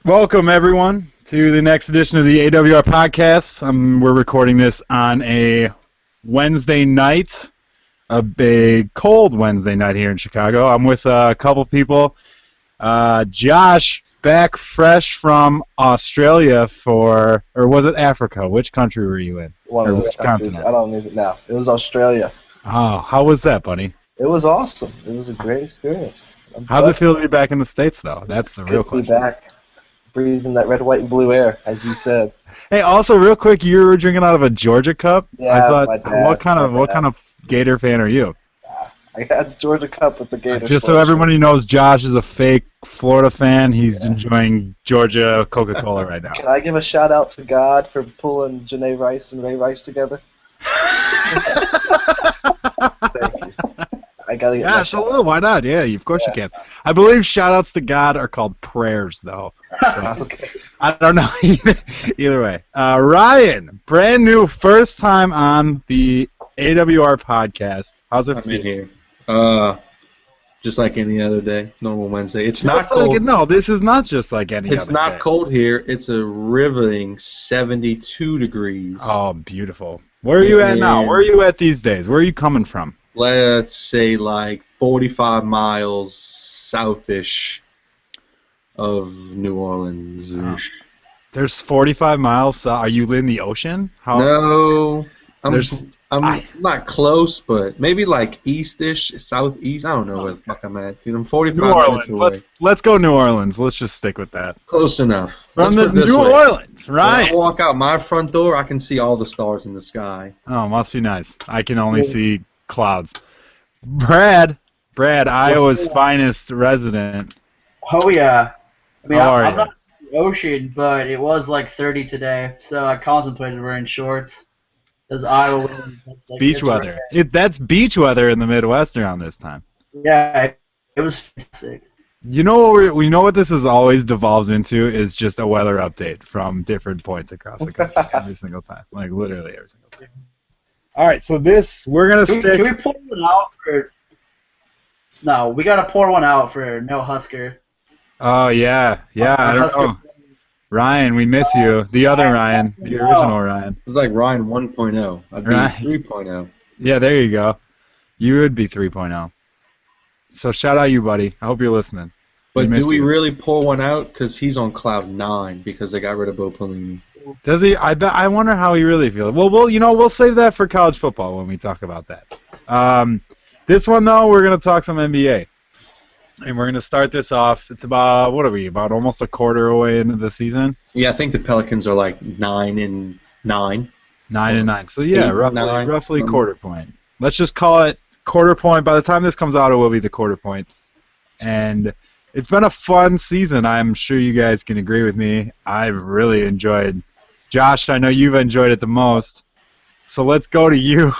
Welcome, everyone, to the next edition of the AWR podcast. We're recording this on a Wednesday night, a big cold Wednesday night here in Chicago. I'm with a couple people. Josh, back fresh from Australia or was it Africa? Which country were you in? One of those countries. Continent? I don't even know. It was Australia. Oh, how was that, buddy? It was awesome. It was a great experience. How's it feel to be back in the States, though? That's the real question. Be back, breathing that red, white, and blue air, as you said. Hey, also, real quick, you were drinking out of a Georgia cup. Yeah, I thought, my dad, what kind of Gator fan are you? I had Georgia cup with the Gators. Just so everybody knows, Josh is a fake Florida fan. He's enjoying Georgia Coca-Cola right now. Can I give a shout out to God for pulling Janae Rice and Ray Rice together? Thank you. I gotta get absolutely. Why not? Yeah, of course you can. I believe shout-outs to God are called prayers, though. Okay. I don't know either way. Ryan, brand new, first time on the AWR podcast. How's it feel? Here. Just like any other day, normal Wednesday. It's not cold. No, this is not just like any other day. It's not cold here. It's a riveting 72 degrees. Oh, beautiful. Where are you at now? Where are you at these days? Where are you coming from? Let's say like 45 miles south-ish of New Orleans. Oh. There's 45 miles. Are you in the ocean? No. I'm not close, but maybe like east-ish, southeast. I don't know where the fuck I'm at. Dude, I'm 45 minutes away. Let's go New Orleans. Let's just stick with that. Close enough. From the New Orleans, right? When I walk out my front door, I can see all the stars in the sky. Oh, must be nice. I can only see clouds. Brad, Iowa's finest resident. Oh, yeah. I mean, How are I'm you? not in the ocean, but it was like 30 today, so I contemplated wearing shorts. Because Iowa that's like Beach weather. That's beach weather in the Midwest around this time. Yeah, it was fantastic. You know what we know what this is always devolves into is just a weather update from different points across the country every single time. Like literally every single time. All right, so we're gonna stick. Can we pour one out for? No, we gotta pour one out for No Husker. Oh yeah. I don't know. Ryan, we miss you. The other Ryan, the original Ryan. It's like Ryan 1.0. I'd be Right. 3.0. Yeah, there you go. You would be 3.0. So shout out you, buddy. I hope you're listening. But do we really pour one out? Because he's on cloud 9 because they got rid of Bo Pelini. Does he? I wonder how he really feels. Well, we'll save that for college football when we talk about that. This one though, we're gonna talk some NBA, and we're gonna start this off. It's about about almost a quarter away into the season. Yeah, I think the Pelicans are like 9-9. 9-9. So yeah, 8, roughly 9, quarter point. Let's just call it quarter point. By the time this comes out, it will be the quarter point. And it's been a fun season. I'm sure you guys can agree with me. I've really enjoyed. Josh, I know you've enjoyed it the most. So let's go to you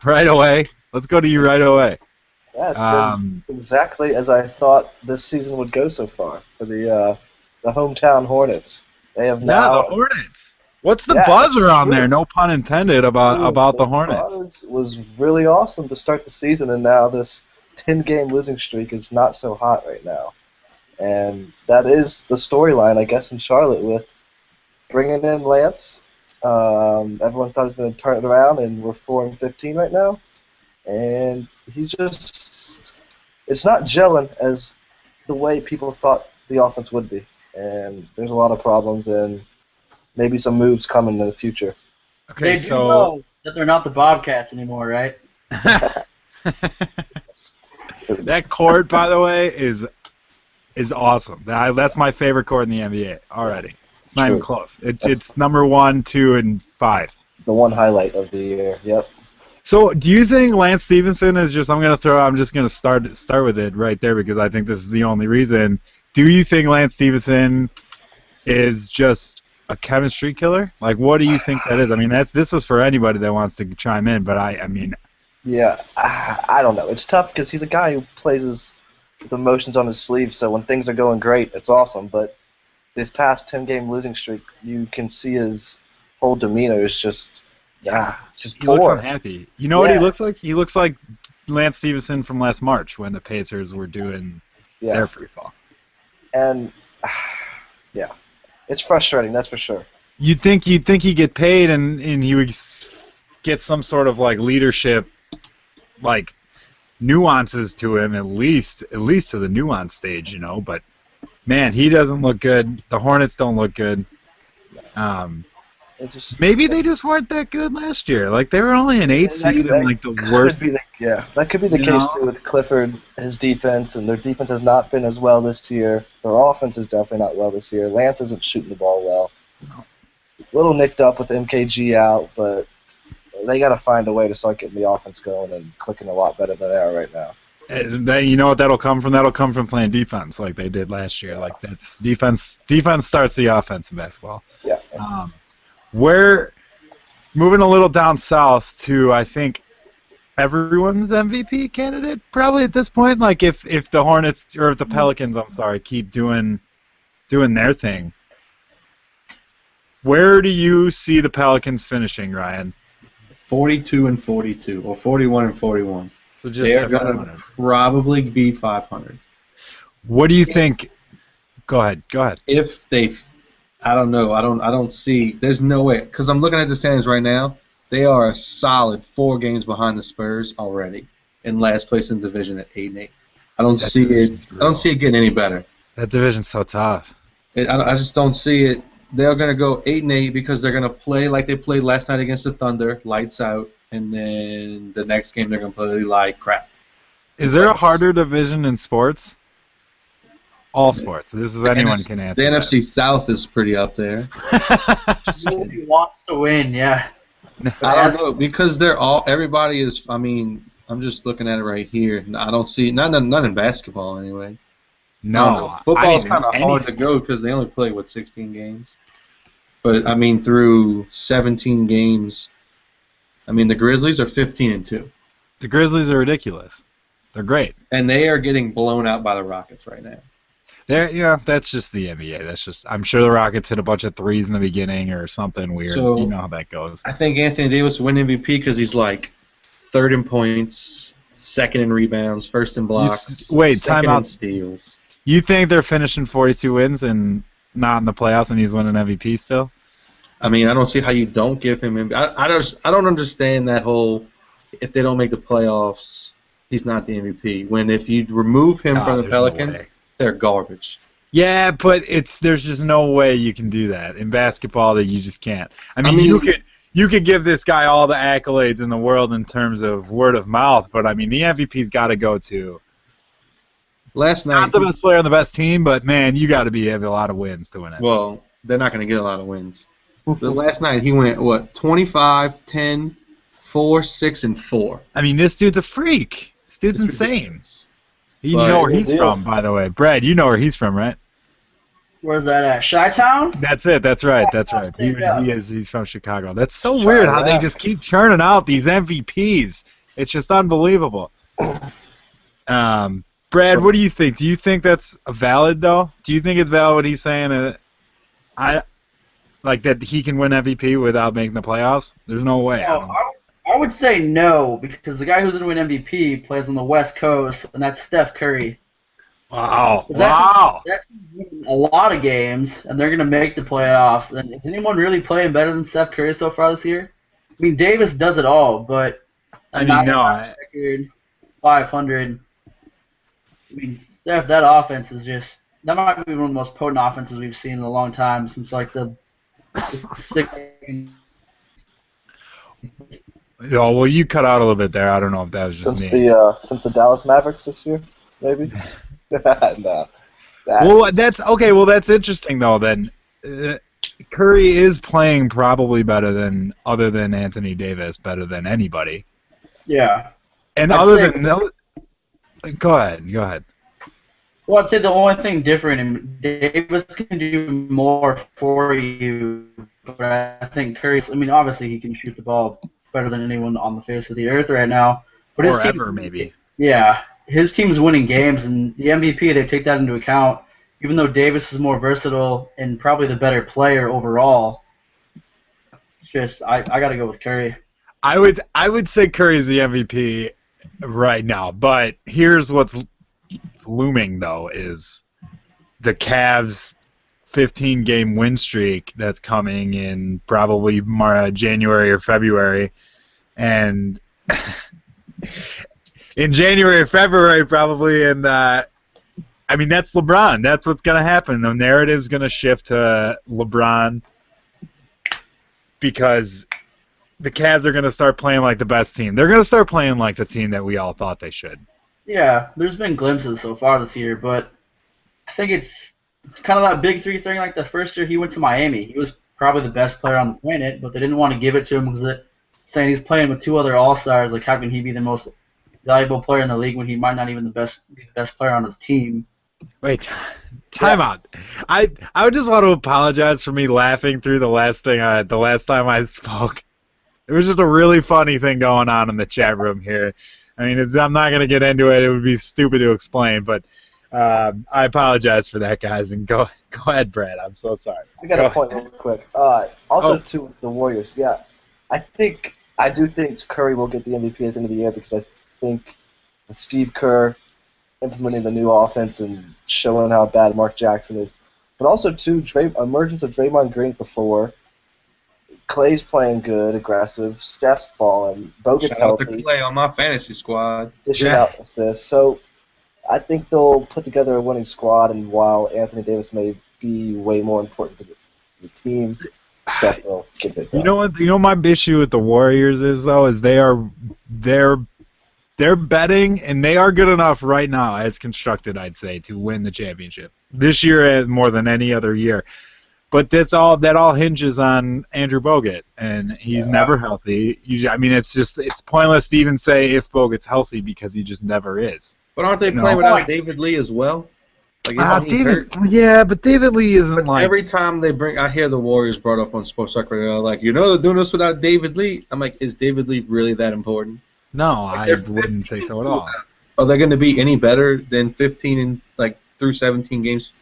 right away. Yeah, it's been exactly as I thought this season would go so far for the hometown Hornets. They have now. Yeah, the Hornets. What's the buzz around there? No pun intended about the Hornets. It was really awesome to start the season, and now this 10-game losing streak is not so hot right now. And that is the storyline, I guess, in Charlotte with bringing in Lance. Everyone thought he was going to turn it around, and we're 4-15 right now. And he just, it's not gelling as the way people thought the offense would be. And there's a lot of problems and maybe some moves coming in the future. Okay, they do know that they're not the Bobcats anymore, right? That court, by the way, is awesome. That's my favorite court in the NBA already. It's not even close. It's number 1, 2, and 5. The one highlight of the year. Yep. So, do you think Lance Stevenson is just? I'm just gonna start with it right there because I think this is the only reason. Do you think Lance Stevenson is just a chemistry killer? Like, what do you think that is? I mean, this is for anybody that wants to chime in, but I mean. Yeah, I don't know. It's tough because he's a guy who plays with emotions on his sleeve. So when things are going great, it's awesome. But this past 10-game losing streak, you can see his whole demeanor is just. Yeah, just he looks unhappy. You know what he looks like? He looks like Lance Stevenson from last March when the Pacers were doing their free fall. And Yeah, it's frustrating. That's for sure. You'd think he'd get paid and he would get some sort of like leadership, like nuances to him at least to the nuance stage, But man, he doesn't look good. The Hornets don't look good. Maybe they just weren't that good last year. Like they were only an 8 seed and like the worst. That could be the case too with Clifford, his defense, and their defense has not been as well this year. Their offense is definitely not well this year. Lance isn't shooting the ball well. No. A little nicked up with MKG out, but they got to find a way to start getting the offense going and clicking a lot better than they are right now. You know what that'll come from? That'll come from playing defense like they did last year. Like that's defense. Defense starts the offense in basketball. Yeah. We're moving a little down south to, I think, everyone's MVP candidate probably at this point. Like if the Hornets or if the Pelicans, keep doing their thing. Where do you see the Pelicans finishing, Ryan? 42-42 or 41-41. So just they're going to probably be 500. What do you think? Go ahead. If they, I don't know. I don't see. There's no way because I'm looking at the standings right now. They are a solid 4 games behind the Spurs already in last place in the division at 8-8. I don't see it getting any better. That division's so tough. I just don't see it. They're going to go 8-8 because they're going to play like they played last night against the Thunder, lights out, and then the next game they're going to play like crap. Is there a harder division in sports? All sports. This is anyone can answer. The NFC South is pretty up there. Nobody wants to win, yeah. I don't know because everybody is. I mean, I'm just looking at it right here. I don't see none in basketball anyway. No, football is kind of hard to go because they only play 16 games. But I mean, through 17 games, I mean the Grizzlies are 15-2. The Grizzlies are ridiculous. They're great, and they are getting blown out by the Rockets right now. That's just the NBA. I'm sure the Rockets hit a bunch of threes in the beginning or something weird. So, you know how that goes. I think Anthony Davis will win MVP because he's like 3rd in points, 2nd in rebounds, 1st in blocks, 2nd in steals. You think they're finishing 42 wins and not in the playoffs, and he's winning MVP still? I mean, I don't see how you don't give him MVP. I don't understand that whole if they don't make the playoffs, he's not the MVP. When if you remove him from the Pelicans, they're garbage. Yeah, but there's just no way you can do that in basketball. That you just can't. I mean you could give this guy all the accolades in the world in terms of word of mouth, but I mean the MVP's got to go to. Last night, not the best player on the best team, but man, you got to have a lot of wins to win it. Well, they're not going to get a lot of wins. But last night he went 25, 10, 4, 6, and 4. I mean, this dude's a freak. This dude's insane. You know where he's from, by the way. Brad, you know where he's from, right? Where's that at? Chi-Town? That's it. That's right. He's from Chicago. That's so weird how they just keep churning out these MVPs. It's just unbelievable. Brad, what do you think? Do you think that's valid, though? Do you think it's valid what he's saying? That he can win MVP without making the playoffs? There's no way. I would say no, because the guy who's going to win MVP plays on the West Coast, and that's Steph Curry. Wow. That's a lot of games, and they're going to make the playoffs. And is anyone really playing better than Steph Curry so far this year? I mean, Davis does it all, but record 500. I mean, Steph, that offense is just – that might be one of the most potent offenses we've seen in a long time since, like, the Oh, well, you cut out a little bit there. I don't know if that was just me. Since the Dallas Mavericks this year, maybe? No. That's interesting, though, then. Curry is playing probably better other than Anthony Davis, better than anybody. Yeah. And Go ahead. Well, I'd say the only thing different, Davis can do more for you, but I think Curry, I mean, obviously he can shoot the ball better than anyone on the face of the earth right now. But his team, maybe. Yeah, his team's winning games, and the MVP, they take that into account. Even though Davis is more versatile and probably the better player overall, it's just, I got to go with Curry. I would say Curry's the MVP right now, but here's what's looming, though, is the Cavs 15-game win streak that's coming in probably January or February. And in January or February probably, and I mean, that's LeBron. That's what's going to happen. The narrative's going to shift to LeBron because the Cavs are going to start playing like the best team. They're going to start playing like the team that we all thought they should. Yeah, there's been glimpses so far this year, but I think it's kind of that big three thing. Like the first year he went to Miami, he was probably the best player on the planet, but they didn't want to give it to him because saying he's playing with two other All-Stars. Like, how can he be the most valuable player in the league when he might not even be the best player on his team? Wait, time out. I would just want to apologize for me laughing through the last time I spoke. It was just a really funny thing going on in the chat room here. I mean, I'm not going to get into it. It would be stupid to explain, but I apologize for that, guys. And go ahead, Brad. I'm so sorry. I got a point real quick. To the Warriors, yeah. I do think Curry will get the MVP at the end of the year because I think with Steve Kerr implementing the new offense and showing how bad Mark Jackson is, but also too, emergence of Draymond Green before. Clay's playing good, aggressive. Steph's balling. Bogut's healthy. Shout out to Clay on my fantasy squad. Dishing out assists. So I think they'll put together a winning squad, and while Anthony Davis may be way more important to the team, Steph will get it done. You know what? You know my issue with the Warriors is they're betting, and they are good enough right now, as constructed, I'd say, to win the championship this year more than any other year. But that all hinges on Andrew Bogut, and he's never healthy. I mean, it's pointless to even say if Bogut's healthy because he just never is. But aren't they playing without David Lee as well? Like, but David Lee isn't like. Every time I hear the Warriors brought up on Sports Talk Radio, like, they're doing this without David Lee. I'm like, is David Lee really that important? No, I wouldn't say so at all. Are they going to be any better than 15 and through 17 games?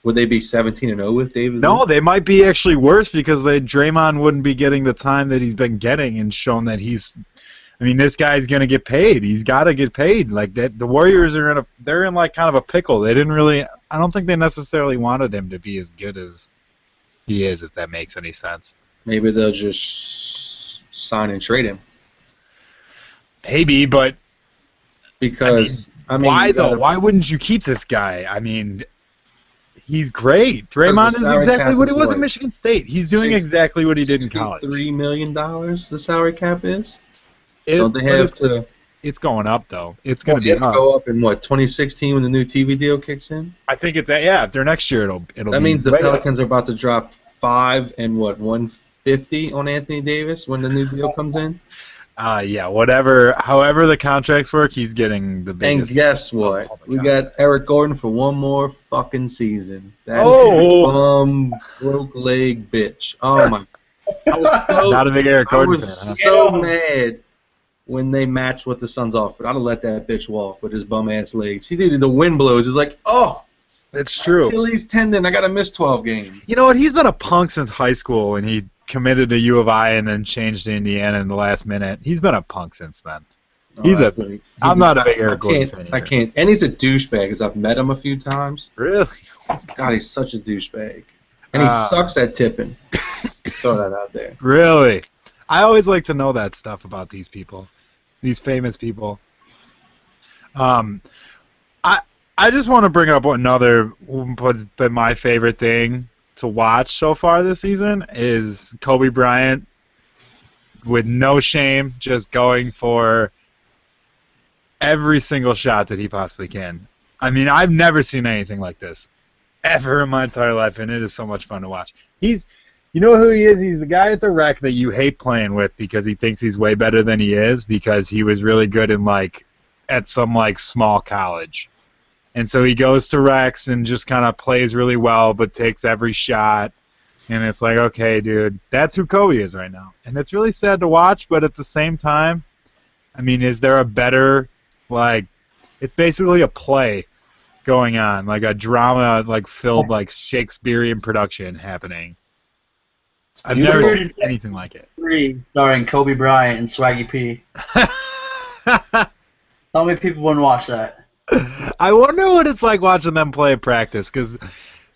Would they be 17-0 with David Lee? No, they might be actually worse because Draymond wouldn't be getting the time that he's been getting and shown that he's. I mean, this guy's going to get paid. He's got to get paid. Like that, the Warriors they're in like kind of a pickle. They didn't really. I don't think they necessarily wanted him to be as good as he is, if that makes any sense. Maybe they'll just sign and trade him. Maybe, but because why though? Why wouldn't you keep this guy? I mean. He's great. Draymond is exactly what he was at Michigan State. He's doing exactly what he did in college. $63 million the salary cap is? Don't they have to... It's going up, though. It's going to be up. Go up in, 2016 when the new TV deal kicks in? I think it's... Yeah, after next year, it'll That means the Pelicans are about to drop 5 and, $150 on Anthony Davis when the new deal comes in? Yeah, however the contracts work, he's getting the biggest. And guess what? We got Eric Gordon for one more fucking season. That broke leg bitch. Oh my! I was not a big Eric Gordon fan. I was so mad when they matched what the Suns offered. I'd have let that bitch walk with his bum ass legs. He did the wind blows. It's like, it's true. Achilles tendon. I gotta miss 12 games. You know what? He's been a punk since high school when he committed to U of I and then changed to Indiana in the last minute. He's been a punk since then. I'm not a big Eric Gordon fan either. I can't. And he's a douchebag because I've met him a few times. Really? God, he's such a douchebag. And he sucks at tipping. Throw that out there. Really? I always like to know that stuff about these people, these famous people. I just want to bring up another, but my favorite thing to watch so far this season is Kobe Bryant with no shame, just going for every single shot that he possibly can. I mean, I've never seen anything like this ever in my entire life, and it is so much fun to watch. You know who he is? He's the guy at the rec that you hate playing with because he thinks he's way better than he is because he was really good in at some small college. And so he goes to recs and just kind of plays really well but takes every shot. And it's like, okay, dude, that's who Kobe is right now. And it's really sad to watch, but at the same time, I mean, is there a better, it's basically a play going on, like a drama, filled, Shakespearean production happening. I've never seen anything like it. 3 starring Kobe Bryant and Swaggy P. How many people wouldn't watch that? I wonder what it's like watching them play at practice, because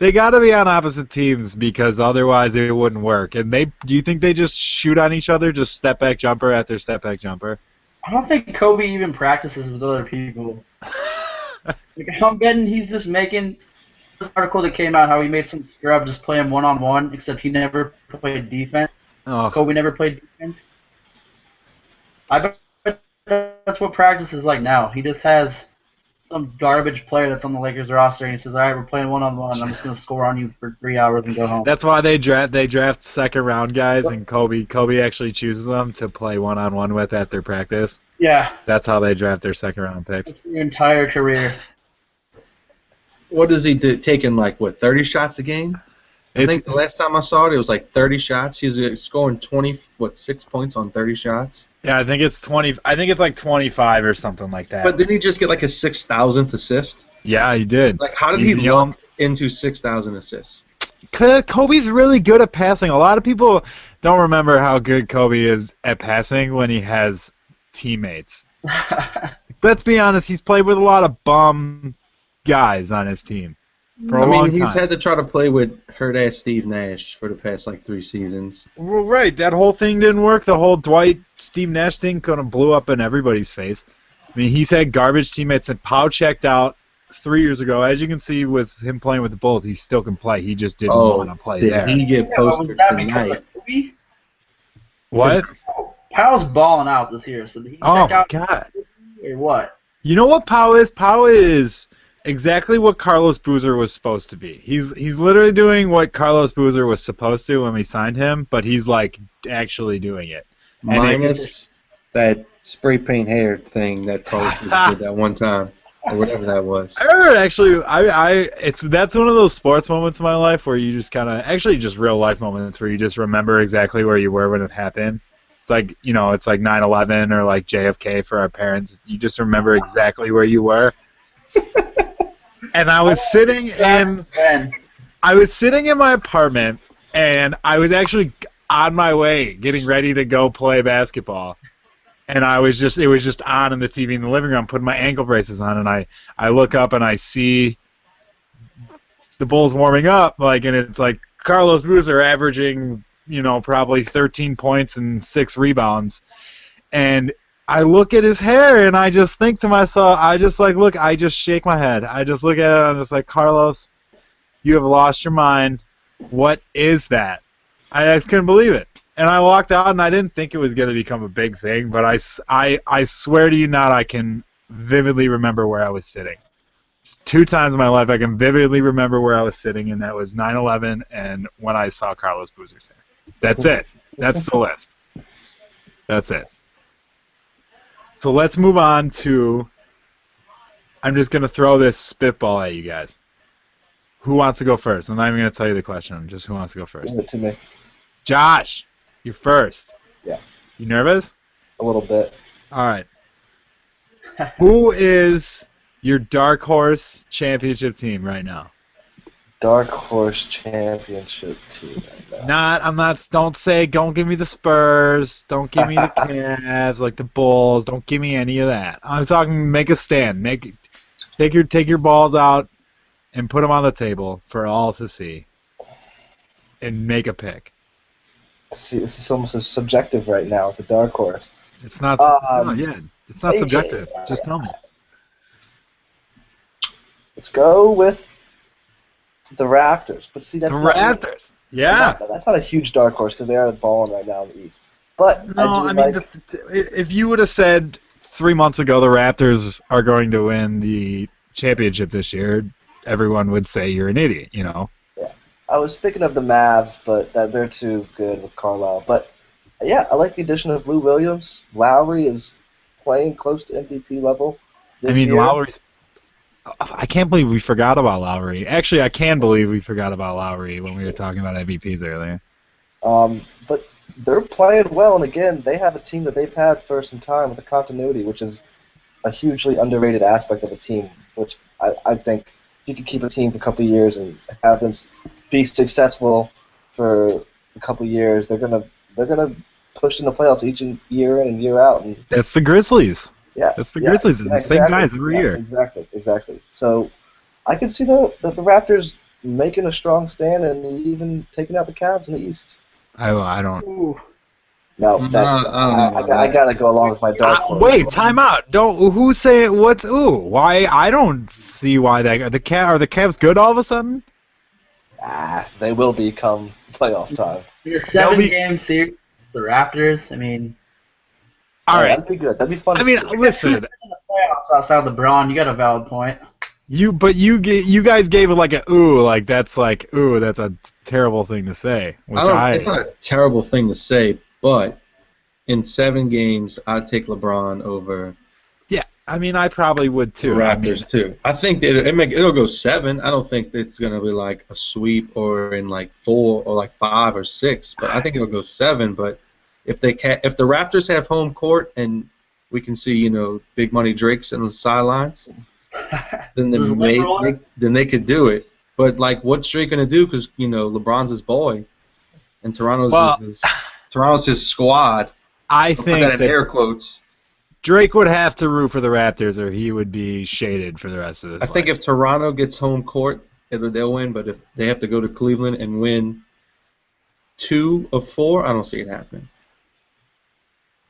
They got to be on opposite teams because otherwise it wouldn't work. And do you think they just shoot on each other, just step back jumper after step back jumper? I don't think Kobe even practices with other people. Like, I'm betting he's just making this article that came out how he made some scrub just playing one-on-one, except he never played defense. Oh. Kobe never played defense. I bet that's what practice is like now. He just has some garbage player that's on the Lakers roster, and he says, "All right, we're playing one-on-one. I'm just going to score on you for 3 hours and go home." That's why they draft second-round guys, and Kobe actually chooses them to play one-on-one with at their practice. Yeah. That's how they draft their second-round picks. That's their entire career. What does he do? Taking 30 shots a game? I think the last time I saw it was 30 shots. He's scoring 6 points on 30 shots. Yeah, I think it's 20. I think it's 25 or something like that. But didn't he just get a 6,000th assist? Yeah, he did. How did he look into 6,000 assists? Kobe's really good at passing. A lot of people don't remember how good Kobe is at passing when he has teammates. Let's be honest, he's played with a lot of bum guys on his team for a long time. He's had to try to play with hurt-ass Steve Nash for the past 3 seasons. Well, right, that whole thing didn't work. The whole Steve Nash thing kind of blew up in everybody's face. I mean, he's had garbage teammates, and Pau checked out 3 years ago. As you can see with him playing with the Bulls, he still can play. He just didn't want to play there. Did he get posted tonight? What? Pau's balling out this year, so did he check out God. Or what? You know what Pau is? Pau is exactly what Carlos Boozer was supposed to be. He's literally doing what Carlos Boozer was supposed to when we signed him, but he's actually doing it. Minus that spray paint hair thing that Carlos Boozer did that one time, or whatever that was. I remember actually. That's one of those sports moments in my life where you just kind of just real life moments where you just remember exactly where you were when it happened. It's it's like 9/11 or JFK for our parents. You just remember exactly where you were. And I was sitting in my apartment, and I was actually on my way, getting ready to go play basketball. And it was just on the TV in the living room, putting my ankle braces on, and I look up and I see the Bulls warming up, and it's Carlos Boozer averaging, probably 13 points and 6 rebounds. And I look at his hair, and I just think to myself, I just shake my head. I just look at it, and I'm just Carlos, you have lost your mind. What is that? I just couldn't believe it. And I walked out, and I didn't think it was going to become a big thing, but I swear to you not, I can vividly remember where I was sitting. Just 2 times in my life I can vividly remember where I was sitting, and that was 9/11 and when I saw Carlos Boozer's hair. That's it. That's the list. That's it. So let's move on to, I'm just going to throw this spitball at you guys. Who wants to go first? I'm not even going to tell you the question. Just who wants to go first? Give it to me. Josh, you first. Yeah. You nervous? A little bit. All right. Who is your dark horse championship team right now? Dark horse championship team right now. Don't give me the Spurs. Don't give me the Cavs, the Bulls. Don't give me any of that. I'm talking make a stand. Take your balls out and put them on the table for all to see and make a pick. See, this is almost subjective right now with the dark horse. It's not. It's not subjective. Just tell me. Let's go with the Raptors. But see, that's Raptors. Yeah. That's not a huge dark horse because they are balling right now in the East. But no, if you would have said 3 months ago the Raptors are going to win the championship this year, everyone would say you're an idiot. Yeah. I was thinking of the Mavs, but they're too good with Carlisle. But yeah, I like the addition of Lou Williams. Lowry is playing close to MVP level this year. Lowry's. I can't believe we forgot about Lowry. Actually, I can believe we forgot about Lowry when we were talking about MVPs earlier. But they're playing well, and again, they have a team that they've had for some time with the continuity, which is a hugely underrated aspect of a team. Which I think if you can keep a team for a couple of years and have them be successful for a couple of years, they're gonna push in the playoffs each year in and year out. And that's the Grizzlies. Yeah, that's the Grizzlies. It's the same guys every year. Exactly. So I can see the Raptors making a strong stand and even taking out the Cavs in the East. I don't. Ooh. No, I don't know about I that. gotta go along with my dark horse. Wait, time out. Don't. Who's saying what's? Ooh, why? I don't see why that. Are the Cavs good all of a sudden? They will be come playoff time. In a 7-game series, the Raptors. I mean, All right. That'd be good. That'd be fun. I mean, listen. in the playoffs outside of LeBron, you got a valid point. You guys gave it like a that's a terrible thing to say. Which It's not a terrible thing to say, but in 7 games, I'd take LeBron over yeah, I mean, I probably would the too. Raptors too. I think that it'll go 7. I don't think it's gonna be like a sweep or in like 4 or like 5 or 6, but I think it'll go 7. But if the Raptors have home court and we can see big money Drake's on the sidelines, then they could do it. But like, what's Drake gonna do? Because LeBron's his boy, and Toronto's his squad. I Put think that in that air quotes. Drake would have to root for the Raptors, or he would be shaded for the rest of his I think if Toronto gets home court, they'll win. But if they have to go to Cleveland and win 2 of 4, I don't see it happening.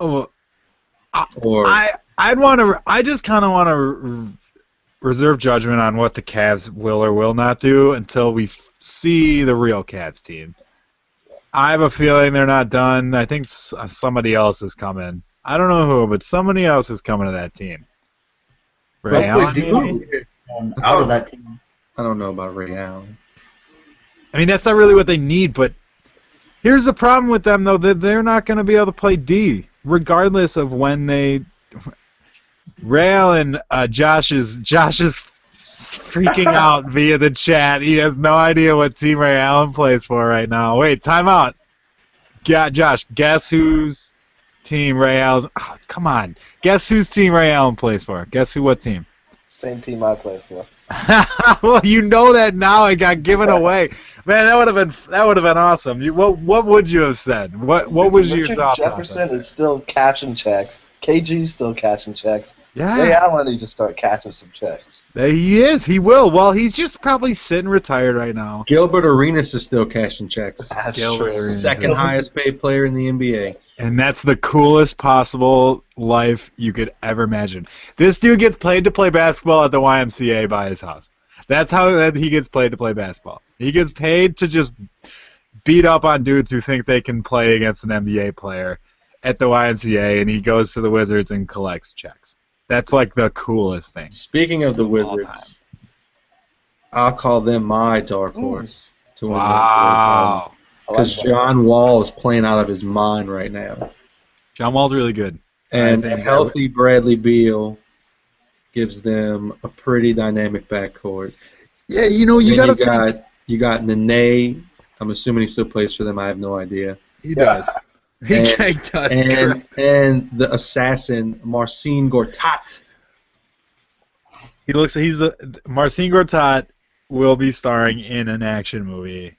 I just kind of want to reserve judgment on what the Cavs will or will not do until we see the real Cavs team. I have a feeling they're not done. I think somebody else is coming. I don't know who, but somebody else is coming to that team. Ray Allen, maybe? Out of that team. I don't know about Ray Allen. I mean, that's not really what they need, but here's the problem with them, though. They're not going to be able to play D, regardless of when they... Ray Allen, Josh is freaking out via the chat. He has no idea what team Ray Allen plays for right now. Wait, time out. Josh, guess whose team Ray Allen... Oh, come on. Guess whose team Ray Allen plays for. Guess what team? Same team I play for. Well, you know that now. It got given away. Man, that would have been awesome. What would you have said? What was your thought Jefferson process? is still cashing checks. KG's still cashing checks. Yeah. Ray Allen needs to start cashing some checks. He is. He will. Well, he's just probably sitting retired right now. Gilbert Arenas is still cashing checks. That's Gilbert true. Arenas. Second highest paid player in the NBA. And that's the coolest possible life you could ever imagine. This dude gets paid to play basketball at the YMCA by his house. That's how he gets paid to play basketball. He gets paid to just beat up on dudes who think they can play against an NBA player at the YMCA, and he goes to the Wizards and collects checks. That's like the coolest thing. Speaking of the Wizards, I'll call them my dark horse to win Wow. because John Wall is playing out of his mind right now. John Wall's really good. And I a think healthy Bradley Beal gives them a pretty dynamic backcourt. Yeah, you got to you got Nene. I'm assuming he still plays for them. I have no idea. He does. He does. And the assassin Marcin Gortat. Marcin Gortat will be starring in an action movie.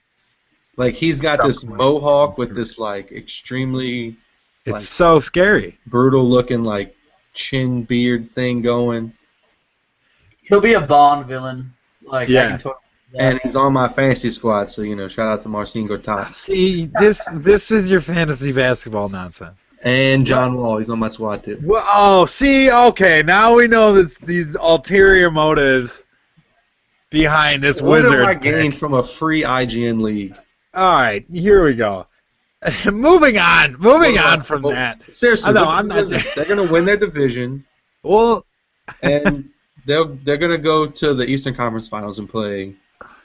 Like, he's got this mohawk with this like extremely It's so scary. brutal looking like chin beard thing going. He'll be a Bond villain. Like, Yeah. I can totally see that. And he's on my fantasy squad, so shout out to Marcin Gortat. See, this is your fantasy basketball nonsense. And John Wall, he's on my squad too. Well, okay, now we know these ulterior motives behind this What wizard. do I gain from a free IGN league? All right, here we go. Moving on from that. Seriously, I'm not. They're going to win their division, Well, and they're going to go to the Eastern Conference Finals and play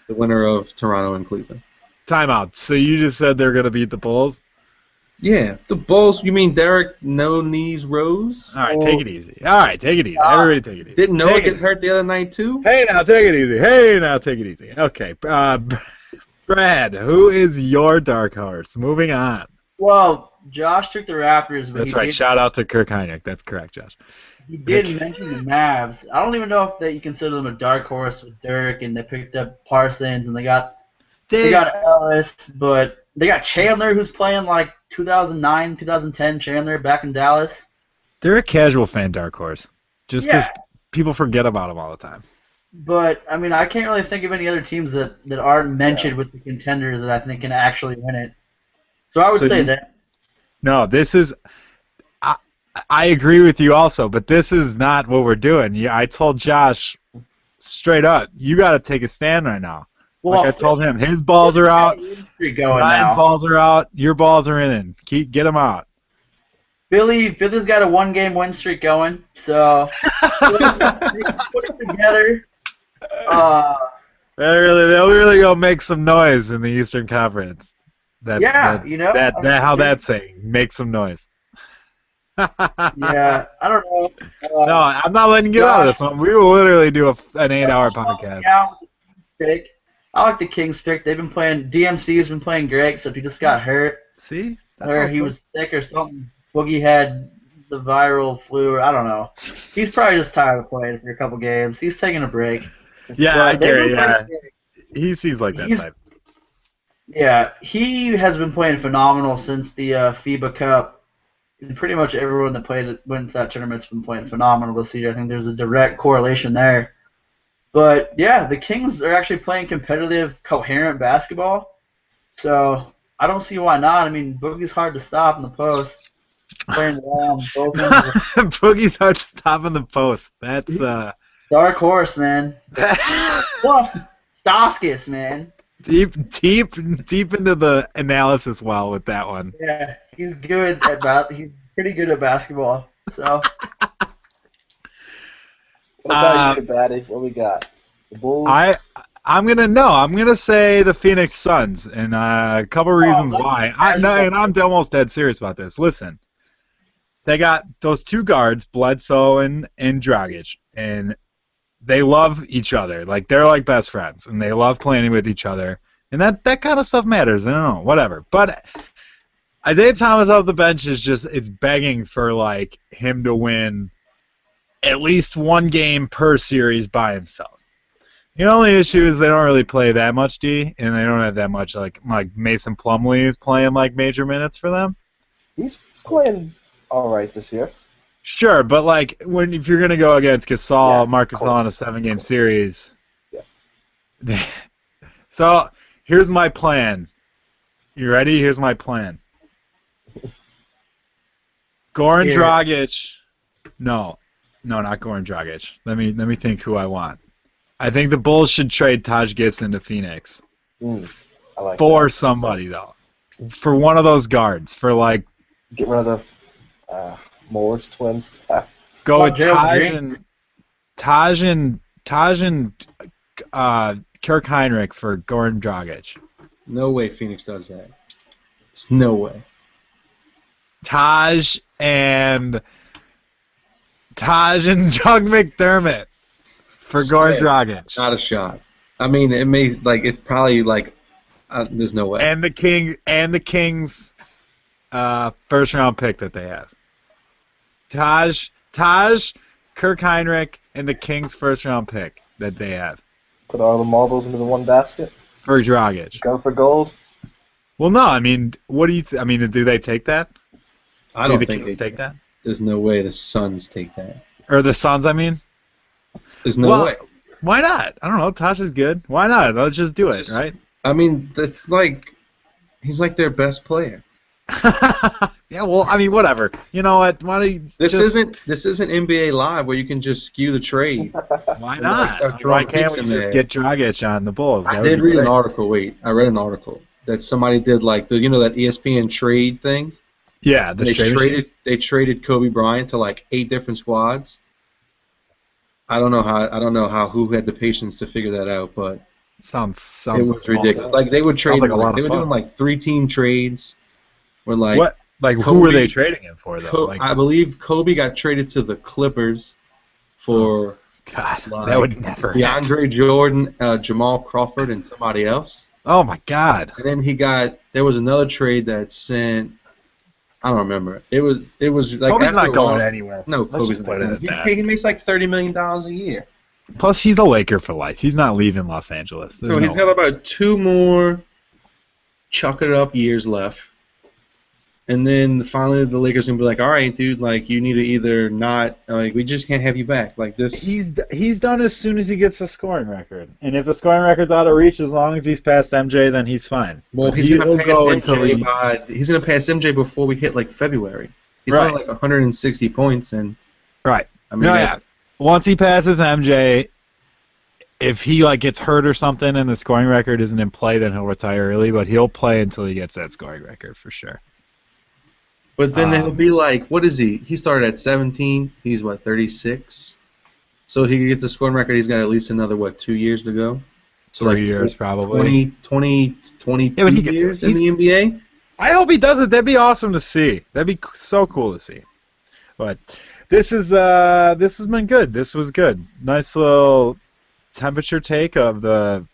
the winner of Toronto and Cleveland. timeout. So you just said they're going to beat the Bulls? Yeah, the Bulls. You mean Derek No Knees Rose? All right, take it easy. Everybody take it easy. Didn't Noah Take get it. hurt the other night too? Hey, now take it easy. Okay, Brad, who is your dark horse? Moving on. Well, Josh took the Raptors, but That's right. Shout out to Kirk Heinrich. That's correct, Josh. he did mention the Mavs. I don't even know if you consider them a dark horse with Dirk, and they picked up Parsons, and they got Ellis, but they got Chandler, who's playing like 2009, 2010 Chandler back in Dallas. They're a casual fan dark horse. Just because people forget about them all the time. But I mean, I can't really think of any other teams that aren't mentioned with the contenders that I think can actually win it. So I would say that. No, this is. I agree with you also, but this is not what we're doing. Yeah, I told Josh straight up, you got to take a stand right now. Well, like I told him, his balls are out. Ryan's balls are out. Your balls are in. Get them out. Philly's got a 1-game win streak going, so put it together. They'll really go make some noise in the Eastern Conference. That's saying, make some noise. Yeah, I don't know. No, I'm not letting you get out of this one. We will literally do an 8-hour podcast. I like the Kings pick. They've been playing. DMC's been playing great, except he just got hurt. See? Or he was sick or something. Boogie had the viral flu, or I don't know. He's probably just tired of playing for a couple games. He's taking a break. Yeah, I get it. Yeah. He seems like that type. Yeah, he has been playing phenomenal since the FIBA Cup. And pretty much everyone that went to that tournament's been playing phenomenal this year. I think there's a direct correlation there. But yeah, the Kings are actually playing competitive, coherent basketball. So I don't see why not. I mean, Boogie's hard to stop in the post. Playing around both ends. Boogie's hard to stop in the post. That's dark horse, man. Stauskas, man. Deep into the analysis well with that one. Yeah, he's good at he's pretty good at basketball. So. What about you, Batty? What we got? The Bulls. I'm gonna say the Phoenix Suns, and a couple reasons why. And I'm almost dead serious about this. Listen, they got those two guards, Bledsoe and Dragic, and they love each other. Like, they're like best friends, and they love playing with each other. And that kind of stuff matters. I don't know, whatever. But Isaiah Thomas off the bench it's begging for, like, him to win at least one game per series by himself. The only issue is they don't really play that much D, and they don't have that much, like Mason Plumlee is playing, like, major minutes for them. He's playing all right this year. Sure, but like if you're gonna go against Gasol, Marc Gasol in a 7-game series, so here's my plan. You ready? Here's my plan. Goran Dragic. No, not Goran Dragic. Let me think who I want. I think the Bulls should trade Taj Gibson to Phoenix for somebody though, for one of those guards for like. Get rid of the. Morris twins. Go with Taj and Kirk Heinrich for Goran Dragic. No way Phoenix does that. It's no way. Taj and Doug McDermott for Goran Dragic. Not a shot. I mean, it's probably like there's no way. And the Kings first round pick that they have. Taj, Kirk Heinrich, and the Kings' first-round pick that they have. Put all the marbles into the one basket? For Dragic. Go for gold? Well, no, I mean, what do you I mean, do they take that? I don't think they take that. There's no way the Suns take that. Or the Suns, I mean? There's no way. Why not? I don't know. Taj is good. Why not? Let's just do it, right? I mean, that's like, he's like their best player. Yeah, well, I mean, whatever. You know what? Why do you This isn't NBA Live where you can just skew the trade. Why not? Why can't we just get Dragic on the Bulls? I did read an article. Wait, I read an article that somebody did like that ESPN trade thing. Yeah, they traded Kobe Bryant to like 8 different squads. I don't know who had the patience to figure that out, but sounds it was ridiculous. Like they would trade. They were doing like 3-team trades. Where like what? Like Kobe, who were they trading him for though? I believe Kobe got traded to the Clippers for God. That would never. DeAndre Jordan, Jamal Crawford, and somebody else. Oh my God! And then there was another trade that sent. I don't remember. It was like Kobe's not going anywhere. No, Kobe's not going anywhere. He makes like $30 million a year. Plus, he's a Laker for life. He's not leaving Los Angeles. No, he's got about 2 more chuck it up years left. And then finally the Lakers are gonna be like, all right, dude, like you need to either not, like we just can't have you back, like this. He's done as soon as he gets a scoring record, and if the scoring record's out of reach, as long as he's past MJ, then he's fine. Well, he's gonna pass MJ. He's gonna pass MJ before we hit like February. He's on like 160 points, and right. I mean, once he passes MJ, if he like gets hurt or something and the scoring record isn't in play, then he'll retire early. But he'll play until he gets that scoring record for sure. But then it'll be like, what is he? He started at 17. He's, 36? So he could get the scoring record. He's got at least another, 2 years to go? So 3 years, probably. 22 years in the NBA? I hope he does it. That'd be awesome to see. That'd be so cool to see. But this has been good. This was good. Nice little temperature take of the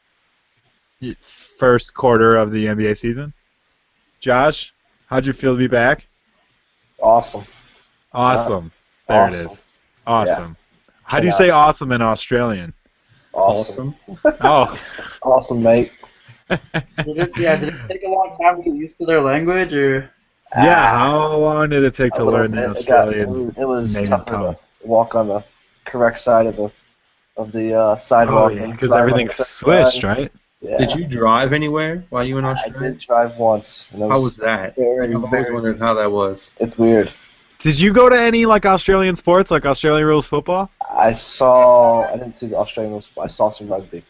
first quarter of the NBA season. Josh, how'd you feel to be back? Awesome. Awesome. There awesome. It is. Awesome. Yeah. How do you say awesome in Australian? Awesome. Oh. Awesome, mate. Did it take a long time to get used to their language, or? Yeah, how long did it take to learn the Australian? It was tougher to walk on the correct side of the sidewalk. Oh, yeah, because everything's switched, right? Yeah. Did you drive anywhere while you were in Australia? I did drive once. And how was that? I've always wondered how that was. It's weird. Did you go to any Australian sports, like Australian rules football? I didn't see the Australian rules. I saw some rugby.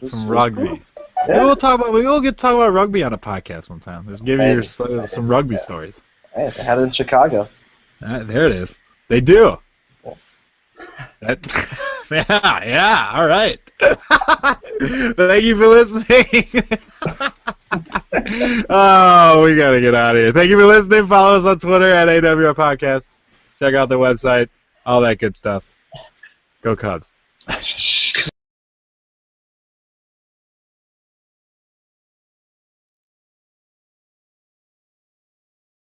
Some rugby. Cool. Yeah. Maybe we'll get to talk about rugby on a podcast sometime. Just give you some rugby stories. Hey, they had it in Chicago. There it is. They do. Yeah, all right. Thank you for listening. Oh, we got to get out of here. Thank you for listening. Follow us on Twitter at AWR Podcast. Check out the website, all that good stuff. Go Cubs.